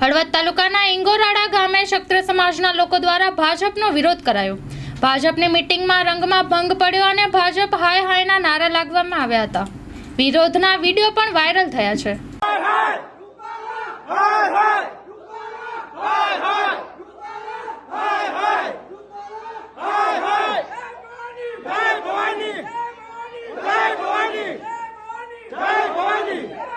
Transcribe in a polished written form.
હળવદ તાલુકાના ઇંગોરાડા ગામે ક્ષત્રિય સમાજના લોકો દ્વારા ભાજપનો વિરોધ કરાયો। ભાજપની મીટિંગમાં રંગમાં ભંગ પડ્યો અને ભાજપ હાય હાયના નારા લાગવામાં આવ્યા હતા। વિરોધના વિડીયો પણ વાયરલ થયા છે। જય ભવાની।